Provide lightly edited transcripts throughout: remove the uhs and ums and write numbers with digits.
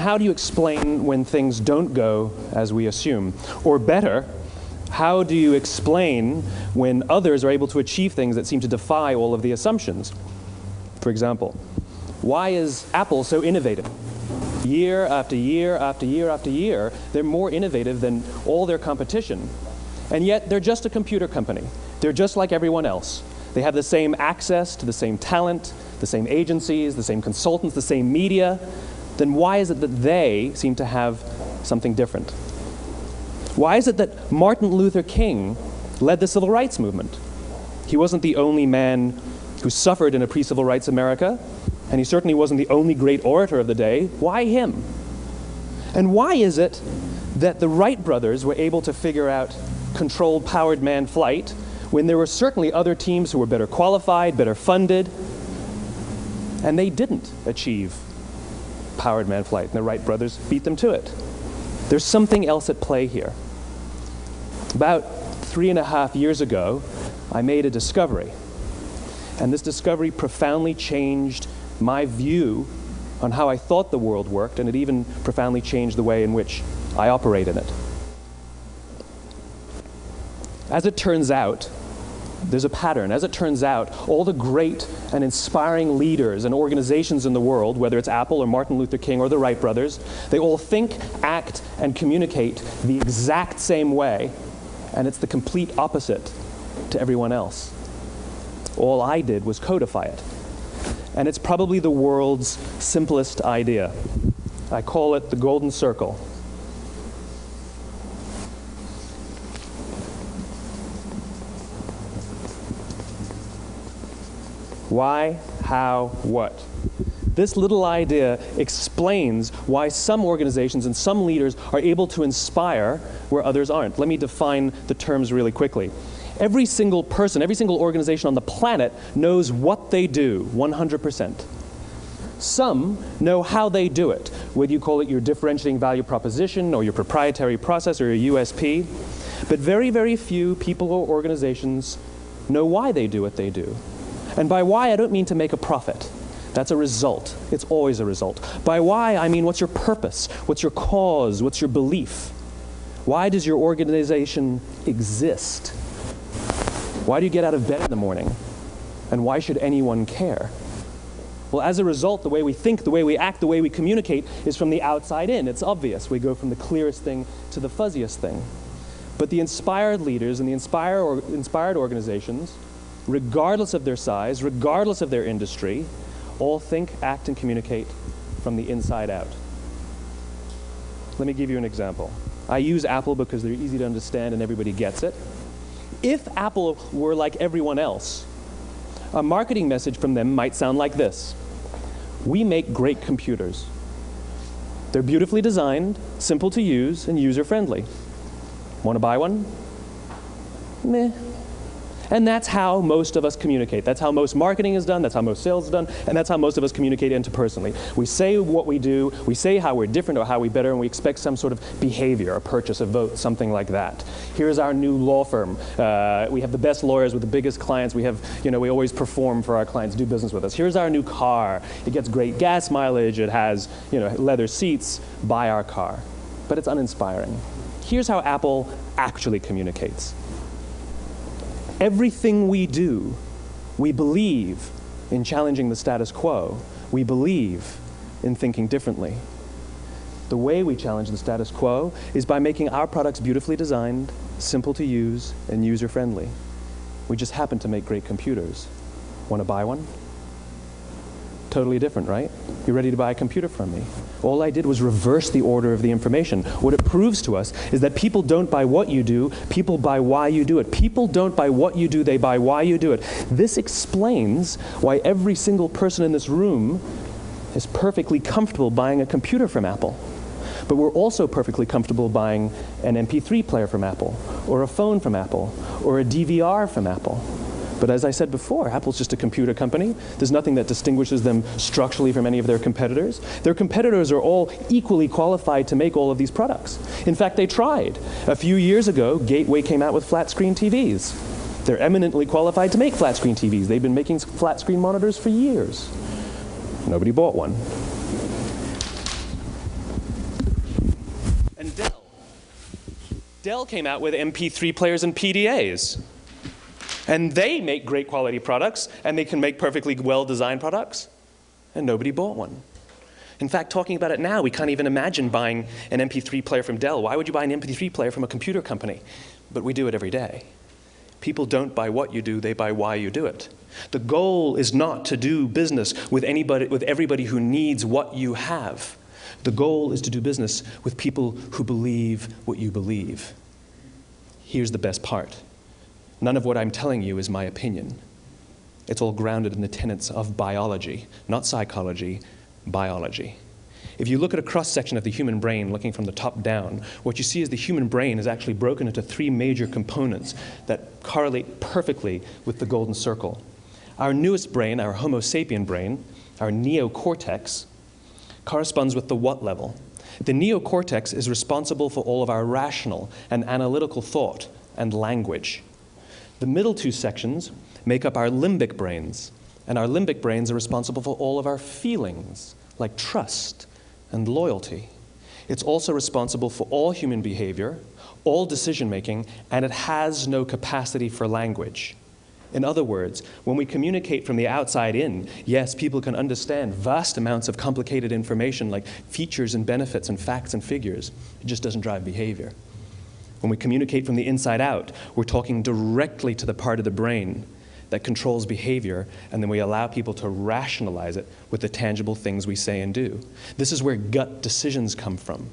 how do you explain when things don't go as we assume? Or better, how do you explain when others are able to achieve things that seem to defy all of the assumptions? For example, why is Apple so innovative? Year after year after year after year, they're more innovative than all their competition. And yet, they're just a computer company. They're just like everyone else. They have the same access to the same talent, the same agencies, the same consultants, the same media. Then why is it that they seem to have something different? Why is it that Martin Luther King led the civil rights movement? He wasn't the only man who suffered in a pre-civil rights America, and he certainly wasn't the only great orator of the day. Why him? And why is it that the Wright brothers were able to figure out controlled powered manned flight when there were certainly other teams who were better qualified, better funded, and they didn't achieve powered manned flight, and the Wright brothers beat them to it? There's something else at play here. About 3.5 years ago, I made a discovery, and this discovery profoundly changed my view on how I thought the world worked, and it even profoundly changed the way in which I operate in it. As it turns out, there's a pattern. As it turns out, all the great and inspiring leaders and organizations in the world, whether it's Apple or Martin Luther King or the Wright brothers, they all think, act, and communicate the exact same way, and it's the complete opposite to everyone else. All I did was codify it. And it's probably the world's simplest idea. I call it the golden circle. Why, how, what? This little idea explains why some organizations and some leaders are able to inspire where others aren't. Let me define the terms really quickly. Every single person, every single organization on the planet knows what they do, 100%. Some know how they do it, whether you call it your differentiating value proposition or your proprietary process or your USP. But very, very few people or organizations know why they do what they do. And by why, I don't mean to make a profit. That's a result. It's always a result. By why, I mean what's your purpose? What's your cause? What's your belief? Why does your organization exist? Why do you get out of bed in the morning? And why should anyone care? Well, as a result, the way we think, the way we act, the way we communicate is from the outside in. It's obvious. We go from the clearest thing to the fuzziest thing. But the inspired leaders and the inspired organizations, regardless of their size, regardless of their industry, all think, act, and communicate from the inside out. Let me give you an example. I use Apple because they're easy to understand and everybody gets it. If Apple were like everyone else, a marketing message from them might sound like this. We make great computers. They're beautifully designed, simple to use, and user-friendly. Want to buy one? Meh. And that's how most of us communicate. That's how most marketing is done, that's how most sales is done, and that's how most of us communicate interpersonally. We say what we do, we say how we're different or how we better, and we expect some sort of behavior, a purchase, a vote, something like that. Here's our new law firm. We have the best lawyers with the biggest clients. We have, we always perform for our clients, do business with us. Here's our new car. It gets great gas mileage. It has, leather seats. Buy our car. But it's uninspiring. Here's how Apple actually communicates. Everything we do, we believe in challenging the status quo. We believe in thinking differently. The way we challenge the status quo is by making our products beautifully designed, simple to use, and user-friendly. We just happen to make great computers. Want to buy one? Totally different, right? You're ready to buy a computer from me. All I did was reverse the order of the information. What it proves to us is that people don't buy what you do, people buy why you do it. People don't buy what you do, they buy why you do it. This explains why every single person in this room is perfectly comfortable buying a computer from Apple. But we're also perfectly comfortable buying an MP3 player from Apple, or a phone from Apple, or a DVR from Apple. But as I said before, Apple's just a computer company. There's nothing that distinguishes them structurally from any of their competitors. Their competitors are all equally qualified to make all of these products. In fact, they tried. A few years ago, Gateway came out with flat-screen TVs. They're eminently qualified to make flat-screen TVs. They've been making flat-screen monitors for years. Nobody bought one. Dell came out with MP3 players and PDAs. And they make great quality products, and they can make perfectly well-designed products, and nobody bought one. In fact, talking about it now, we can't even imagine buying an MP3 player from Dell. Why would you buy an MP3 player from a computer company? But we do it every day. People don't buy what you do, they buy why you do it. The goal is not to do business with everybody who needs what you have. The goal is to do business with people who believe what you believe. Here's the best part. None of what I'm telling you is my opinion. It's all grounded in the tenets of biology, not psychology, biology. If you look at a cross-section of the human brain, looking from the top down, what you see is the human brain is actually broken into three major components that correlate perfectly with the golden circle. Our newest brain, our Homo sapien brain, our neocortex, corresponds with the what level. The neocortex is responsible for all of our rational and analytical thought and language. The middle two sections make up our limbic brains, and our limbic brains are responsible for all of our feelings, like trust and loyalty. It's also responsible for all human behavior, all decision-making, and it has no capacity for language. In other words, when we communicate from the outside in, yes, people can understand vast amounts of complicated information like features and benefits and facts and figures. It just doesn't drive behavior. When we communicate from the inside out, we're talking directly to the part of the brain that controls behavior, and then we allow people to rationalize it with the tangible things we say and do. This is where gut decisions come from.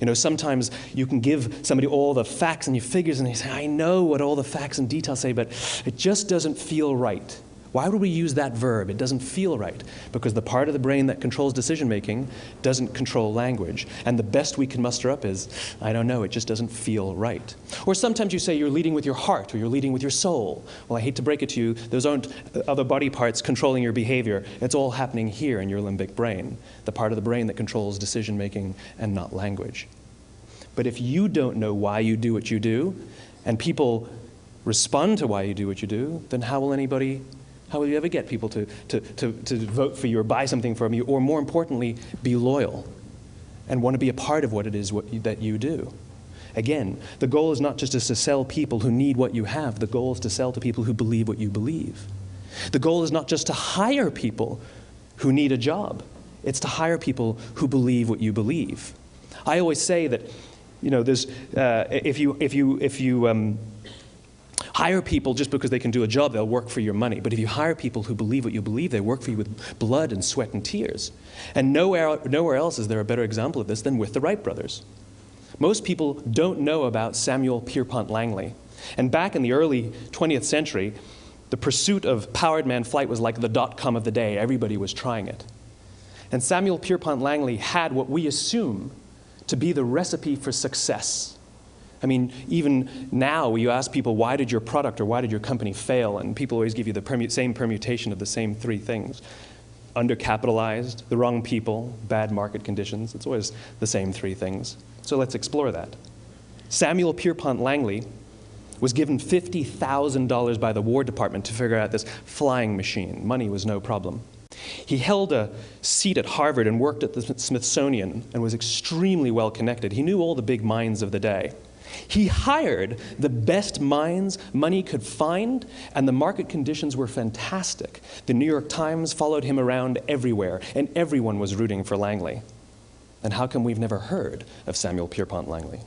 You know, sometimes you can give somebody all the facts and your figures, and they say, I know what all the facts and details say, but it just doesn't feel right. Why would we use that verb? It doesn't feel right. Because the part of the brain that controls decision-making doesn't control language. And the best we can muster up is, I don't know, it just doesn't feel right. Or sometimes you say you're leading with your heart, or you're leading with your soul. Well, I hate to break it to you, those aren't other body parts controlling your behavior. It's all happening here in your limbic brain, the part of the brain that controls decision-making and not language. But if you don't know why you do what you do, and people respond to why you do what you do, then how will you ever get people to vote for you or buy something from you, or more importantly, be loyal and want to be a part of what it is that you do? Again, the goal is not just to sell people who need what you have. The goal is to sell to people who believe what you believe. The goal is not just to hire people who need a job. It's to hire people who believe what you believe. I always say that, you know, there's, if you hire people just because they can do a job, they'll work for your money. But if you hire people who believe what you believe, they work for you with blood and sweat and tears. And nowhere else is there a better example of this than with the Wright brothers. Most people don't know about Samuel Pierpont Langley. And back in the early 20th century, the pursuit of powered man flight was like the dot-com of the day. Everybody was trying it. And Samuel Pierpont Langley had what we assume to be the recipe for success. I mean, even now, you ask people, why did your product or why did your company fail? And people always give you the same permutation of the same three things. Undercapitalized, the wrong people, bad market conditions. It's always the same three things. So let's explore that. Samuel Pierpont Langley was given $50,000 by the War Department to figure out this flying machine. Money was no problem. He held a seat at Harvard and worked at the Smithsonian and was extremely well connected. He knew all the big minds of the day. He hired the best minds money could find, and the market conditions were fantastic. The New York Times followed him around everywhere, and everyone was rooting for Langley. And how come we've never heard of Samuel Pierpont Langley?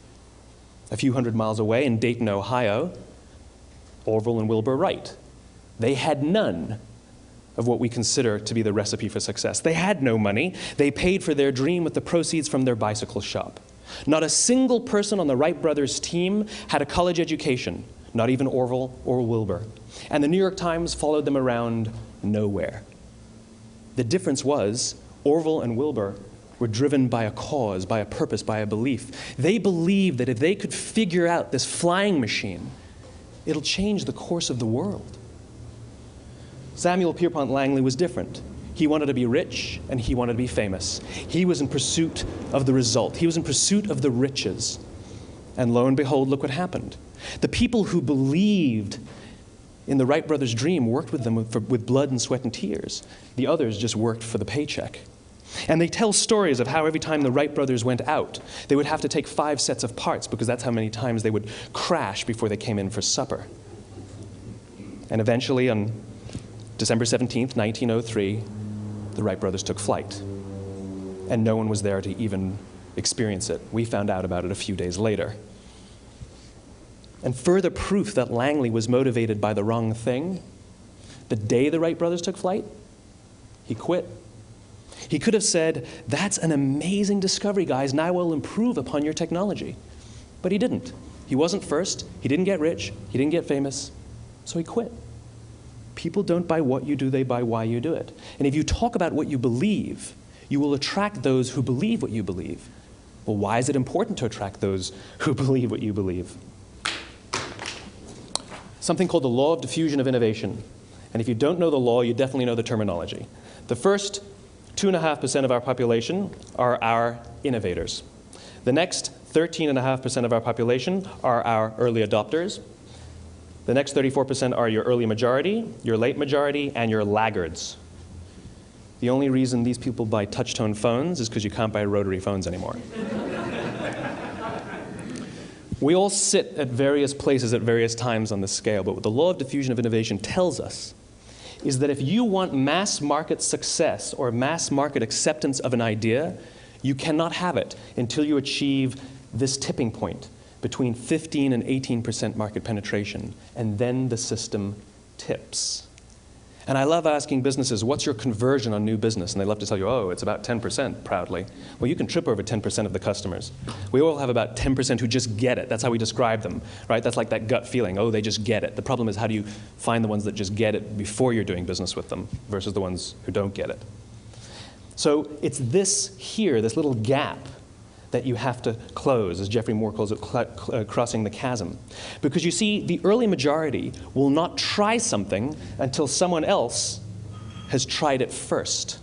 A few hundred miles away in Dayton, Ohio, Orville and Wilbur Wright. They had none of what we consider to be the recipe for success. They had no money. They paid for their dream with the proceeds from their bicycle shop. Not a single person on the Wright brothers' team had a college education, not even Orville or Wilbur. And the New York Times followed them around nowhere. The difference was Orville and Wilbur were driven by a cause, by a purpose, by a belief. They believed that if they could figure out this flying machine, it'll change the course of the world. Samuel Pierpont Langley was different. He wanted to be rich, and he wanted to be famous. He was in pursuit of the result. He was in pursuit of the riches. And lo and behold, look what happened. The people who believed in the Wright brothers' dream worked with them with blood and sweat and tears. The others just worked for the paycheck. And they tell stories of how every time the Wright brothers went out, they would have to take 5 sets of parts because that's how many times they would crash before they came in for supper. And eventually, on December 17th, 1903, the Wright brothers took flight. And no one was there to even experience it. We found out about it a few days later. And further proof that Langley was motivated by the wrong thing, the day the Wright brothers took flight, he quit. He could have said, "That's an amazing discovery, guys, and I will improve upon your technology." But he didn't. He wasn't first. He didn't get rich. He didn't get famous. So he quit. People don't buy what you do, they buy why you do it. And if you talk about what you believe, you will attract those who believe what you believe. Well, why is it important to attract those who believe what you believe? Something called the law of diffusion of innovation. And if you don't know the law, you definitely know the terminology. The first 2.5% of our population are our innovators. The next 13.5% of our population are our early adopters. The next 34% are your early majority, your late majority, and your laggards. The only reason these people buy touch-tone phones is because you can't buy rotary phones anymore. We all sit at various places at various times on the scale, but what the law of diffusion of innovation tells us is that if you want mass market success or mass market acceptance of an idea, you cannot have it until you achieve this tipping point between 15 and 18% market penetration, and then the system tips. And I love asking businesses, what's your conversion on new business? And they love to tell you, oh, it's about 10%, proudly. Well, you can trip over 10% of the customers. We all have about 10% who just get it. That's how we describe them, right? That's like that gut feeling, oh, they just get it. The problem is, how do you find the ones that just get it before you're doing business with them versus the ones who don't get it? So it's this here, this little gap, that you have to close, as Geoffrey Moore calls it, crossing the chasm. Because you see, the early majority will not try something until someone else has tried it first.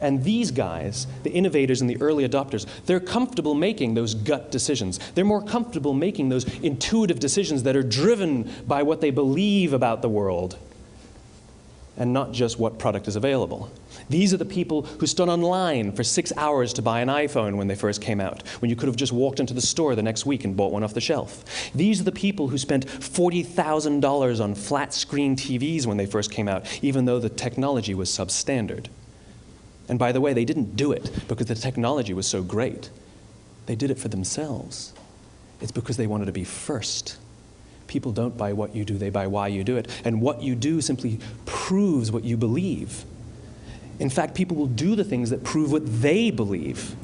And these guys, the innovators and the early adopters, they're comfortable making those gut decisions. They're more comfortable making those intuitive decisions that are driven by what they believe about the world and not just what product is available. These are the people who stood online for 6 hours to buy an iPhone when they first came out, when you could have just walked into the store the next week and bought one off the shelf. These are the people who spent $40,000 on flat-screen TVs when they first came out, even though the technology was substandard. And by the way, they didn't do it because the technology was so great. They did it for themselves. It's because they wanted to be first. People don't buy what you do, they buy why you do it. And what you do simply proves what you believe. In fact, people will do the things that prove what they believe.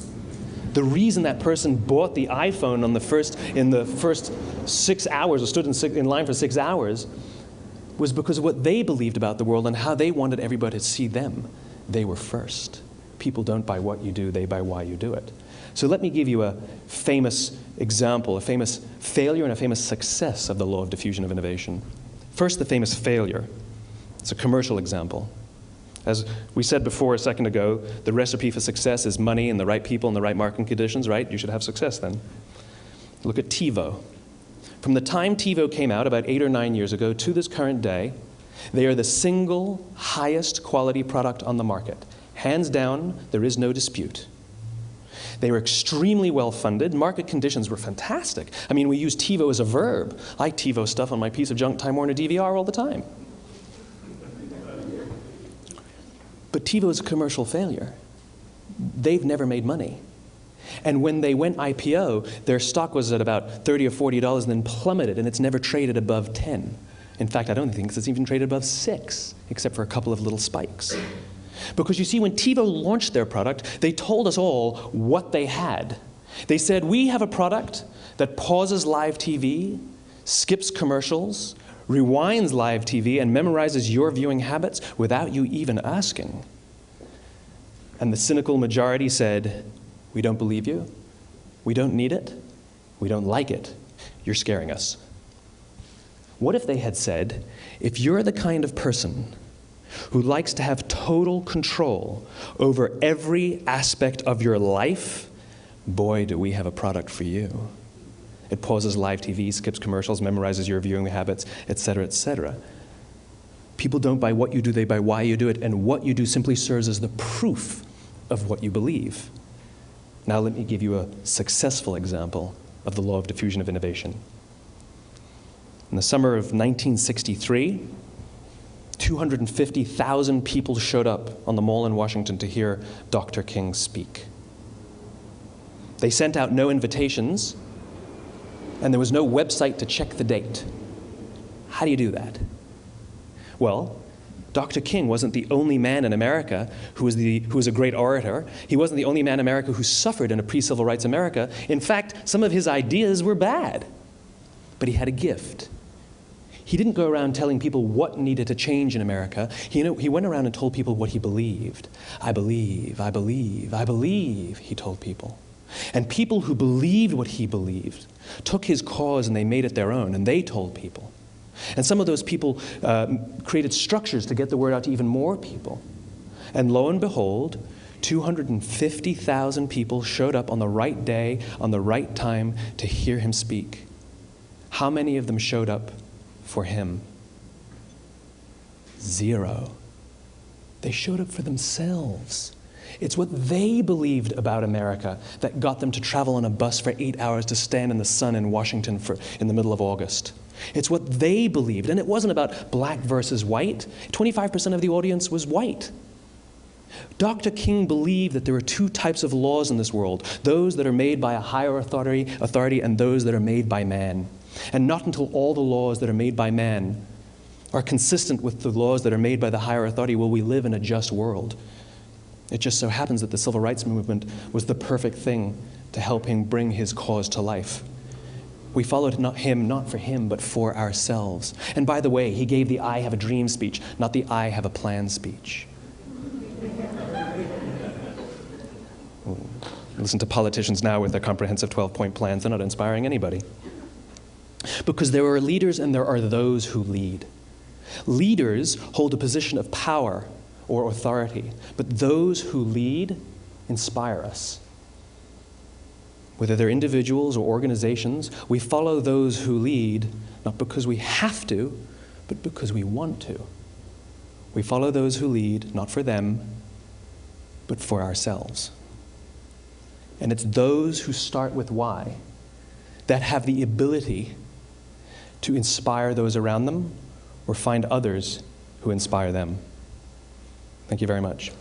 The reason that person bought the iPhone in the first 6 hours, or stood in line for 6 hours, was because of what they believed about the world and how they wanted everybody to see them. They were first. People don't buy what you do, they buy why you do it. So let me give you a famous example, a famous failure and a famous success of the law of diffusion of innovation. First, the famous failure. It's a commercial example. As we said before a second ago, the recipe for success is money and the right people and the right marketing conditions, right? You should have success then. Look at Tivo. From the time Tivo came out about 8 or 9 years ago to this current day, they are the single highest quality product on the market. Hands down, there is no dispute. They were extremely well funded. Market conditions were fantastic. I mean, we use Tivo as a verb. I Tivo stuff on my piece of junk Time Warner DVR all the time. But Tivo is a commercial failure. They've never made money. And when they went IPO, their stock was at about $30 or $40 and then plummeted, and it's never traded above 10. In fact, I don't think it's even traded above 6, except for a couple of little spikes. Because you see, when Tivo launched their product, they told us all what they had. They said, we have a product that pauses live TV, skips commercials, rewinds live TV, and memorizes your viewing habits without you even asking. And the cynical majority said, we don't believe you, we don't need it, we don't like it, you're scaring us. What if they had said, if you're the kind of person who likes to have total control over every aspect of your life, boy, do we have a product for you. It pauses live TV, skips commercials, memorizes your viewing habits, etc., etc. People don't buy what you do, they buy why you do it, and what you do simply serves as the proof of what you believe. Now let me give you a successful example of the law of diffusion of innovation. In the summer of 1963, 250,000 people showed up on the Mall in Washington to hear Dr. King speak. They sent out no invitations, and there was no website to check the date. How do you do that? Well, Dr. King wasn't the only man in America who was a great orator. He wasn't the only man in America who suffered in a pre-civil rights America. In fact, some of his ideas were bad. But he had a gift. He didn't go around telling people what needed to change in America. He went around and told people what he believed. I believe, I believe, I believe, he told people. And people who believed what he believed took his cause and they made it their own, and they told people. And some of those people created structures to get the word out to even more people. And lo and behold, 250,000 people showed up on the right day, on the right time, to hear him speak. How many of them showed up for him? 0. They showed up for themselves. It's what they believed about America that got them to travel on a bus for 8 hours to stand in the sun in Washington in the middle of August. It's what they believed, and it wasn't about black versus white. 25% of the audience was white. Dr. King believed that there are two types of laws in this world, those that are made by a higher authority and those that are made by man. And not until all the laws that are made by man are consistent with the laws that are made by the higher authority will we live in a just world. It just so happens that the civil rights movement was the perfect thing to help him bring his cause to life. We followed him not for him, but for ourselves. And by the way, he gave the I have a dream speech, not the I have a plan speech. Listen to politicians now with their comprehensive 12-point plans. They're not inspiring anybody. Because there are leaders and there are those who lead. Leaders hold a position of power or authority, but those who lead inspire us. Whether they're individuals or organizations, we follow those who lead, not because we have to, but because we want to. We follow those who lead, not for them, but for ourselves. And it's those who start with why that have the ability to inspire those around them or find others who inspire them. Thank you very much.